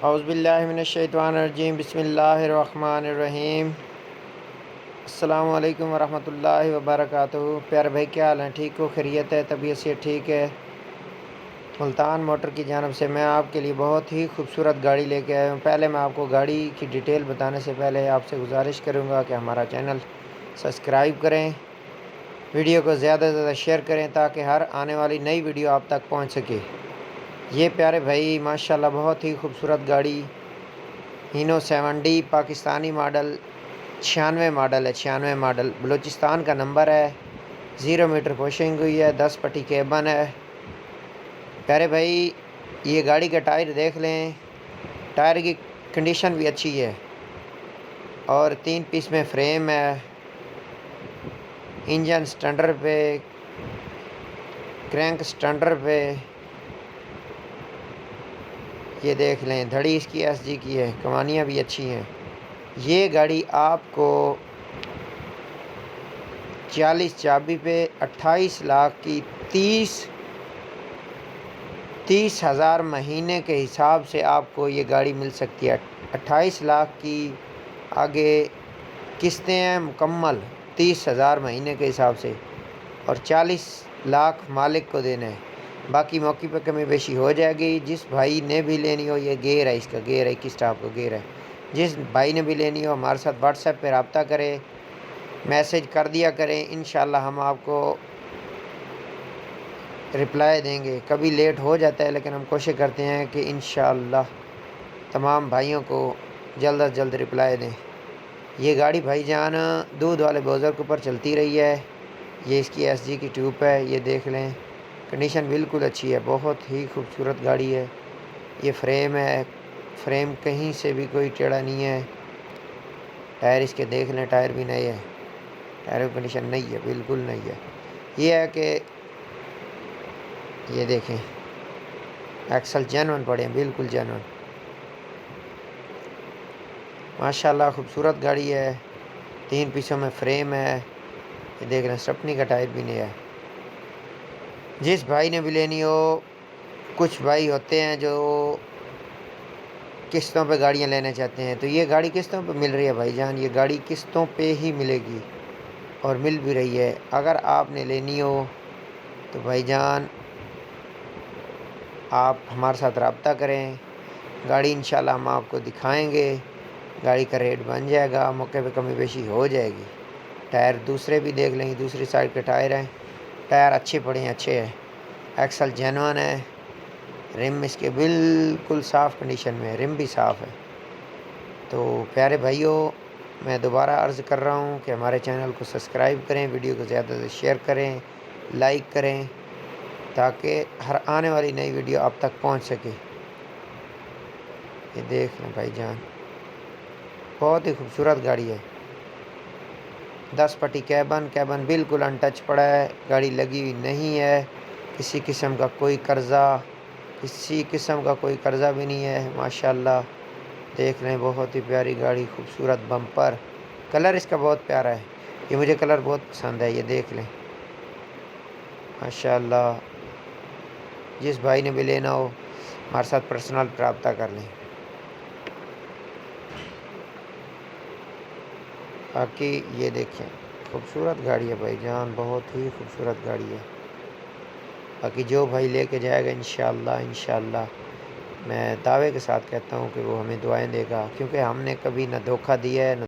اعوذ باللہ من الشیطان الرجیم، بسم اللہ الرحمن الرحیم۔ السلام علیکم ورحمۃ اللہ وبرکاتہ۔ پیارے بھائی، کیا حال ہیں؟ ٹھیک ہو؟ خیریت ہے؟ طبیعت سے ٹھیک ہے؟ ملتان موٹر کی جانب سے میں آپ کے لیے بہت ہی خوبصورت گاڑی لے کے آیا ہوں۔ پہلے میں آپ کو گاڑی کی ڈیٹیل بتانے سے پہلے آپ سے گزارش کروں گا کہ ہمارا چینل سبسکرائب کریں، ویڈیو کو زیادہ سے زیادہ شیئر کریں تاکہ ہر آنے والی نئی ویڈیو آپ تک پہنچ سکے۔ یہ پیارے بھائی ماشاءاللہ بہت ہی خوبصورت گاڑی ہینو 7D پاکستانی ماڈل 96 ماڈل ہے، 96 ماڈل بلوچستان کا نمبر ہے، 0 میٹر پوشنگ ہوئی ہے، 10 پٹی کیبن ہے۔ پیارے بھائی یہ گاڑی کا ٹائر دیکھ لیں، ٹائر کی کنڈیشن بھی اچھی ہے اور 3 پیس میں فریم ہے۔ انجن سٹینڈر پہ، کرینک سٹینڈر پہ، یہ دیکھ لیں، دھڑی اس کی SG کی ہے، کمانیاں بھی اچھی ہیں۔ یہ گاڑی آپ کو 40 چابی پہ 28 لاکھ کی 30 ہزار مہینے کے حساب سے آپ کو یہ گاڑی مل سکتی ہے۔ 28 لاکھ کی آگے قسطیں ہیں مکمل 30 ہزار مہینے کے حساب سے، اور 40 لاکھ مالک کو دینا ہے، باقی موقع پہ کمی بیشی ہو جائے گی۔ جس بھائی نے بھی لینی ہو، یہ گیئر ہے، اس کا گیئر ہے، کس ٹاپ کا گیئر ہے، جس بھائی نے بھی لینی ہو ہمارے ساتھ واٹس ایپ پہ رابطہ کرے، میسج کر دیا کریں، انشاءاللہ ہم آپ کو رپلائی دیں گے۔ کبھی لیٹ ہو جاتا ہے لیکن ہم کوشش کرتے ہیں کہ انشاءاللہ تمام بھائیوں کو جلد از جلد رپلائی دیں۔ یہ گاڑی بھائی جان دودھ والے بوزر کے اوپر چلتی رہی ہے۔ یہ اس کی SG کی ٹیوب ہے، یہ دیکھ لیں، کنڈیشن بالکل اچھی ہے، بہت ہی خوبصورت گاڑی ہے۔ یہ فریم ہے، فریم کہیں سے بھی کوئی ٹیڑھا نہیں ہے۔ ٹائر اس کے دیکھ لیں، ٹائر بھی نئے ہے، ٹائر کی کنڈیشن نہیں ہے، بالکل نہیں ہے۔ یہ ہے کہ یہ دیکھیں ایکسل جینون پڑے ہیں، بالکل جینون، ماشاءاللہ خوبصورت گاڑی ہے۔ 3 پیسوں میں فریم ہے، یہ دیکھ لیں، سٹپنی کا ٹائر بھی نہیں ہے۔ جس بھائی نے بھی لینی ہو، کچھ بھائی ہوتے ہیں جو قسطوں پہ گاڑیاں لینا چاہتے ہیں، تو یہ گاڑی قسطوں پہ مل رہی ہے بھائی جان، یہ گاڑی قسطوں پہ ہی ملے گی اور مل بھی رہی ہے۔ اگر آپ نے لینی ہو تو بھائی جان آپ ہمارے ساتھ رابطہ کریں، گاڑی انشاءاللہ ہم آپ کو دکھائیں گے، گاڑی کا ریٹ بن جائے گا، موقع پہ کمی بیشی ہو جائے گی۔ ٹائر دوسرے بھی دیکھ لیں، دوسری سائڈ کے ٹائر ہیں، ٹائر اچھے پڑے ہیں، اچھے ہیں، ایکسل جینون ہے، رم اس کے بالکل صاف کنڈیشن میں ہے، رم بھی صاف ہے۔ تو پیارے بھائیوں، میں دوبارہ عرض کر رہا ہوں کہ ہمارے چینل کو سبسکرائب کریں، ویڈیو کو زیادہ سے شیئر کریں، لائک کریں تاکہ ہر آنے والی نئی ویڈیو آپ تک پہنچ سکے۔ یہ دیکھ لیں بھائی جان، بہت ہی خوبصورت گاڑی ہے۔ 10 پٹی کیبن بالکل انٹچ پڑا ہے، گاڑی لگی ہوئی نہیں ہے، کسی قسم کا کوئی قرضہ بھی نہیں ہے، ماشاءاللہ دیکھ لیں، بہت ہی پیاری گاڑی، خوبصورت بمپر، کلر اس کا بہت پیارا ہے، یہ مجھے کلر بہت پسند ہے، یہ دیکھ لیں ماشاءاللہ۔ جس بھائی نے بھی لینا ہو ہمارے ساتھ پرسنل رابطہ کر لیں۔ باقی یہ دیکھیں، خوبصورت گاڑی ہے بھائی جان، بہت ہی خوبصورت گاڑی ہے۔ باقی جو بھائی لے کے جائے گا انشاءاللہ میں دعوے کے ساتھ کہتا ہوں کہ وہ ہمیں دعائیں دے گا، کیونکہ ہم نے کبھی نہ دھوکہ دیا ہے نہ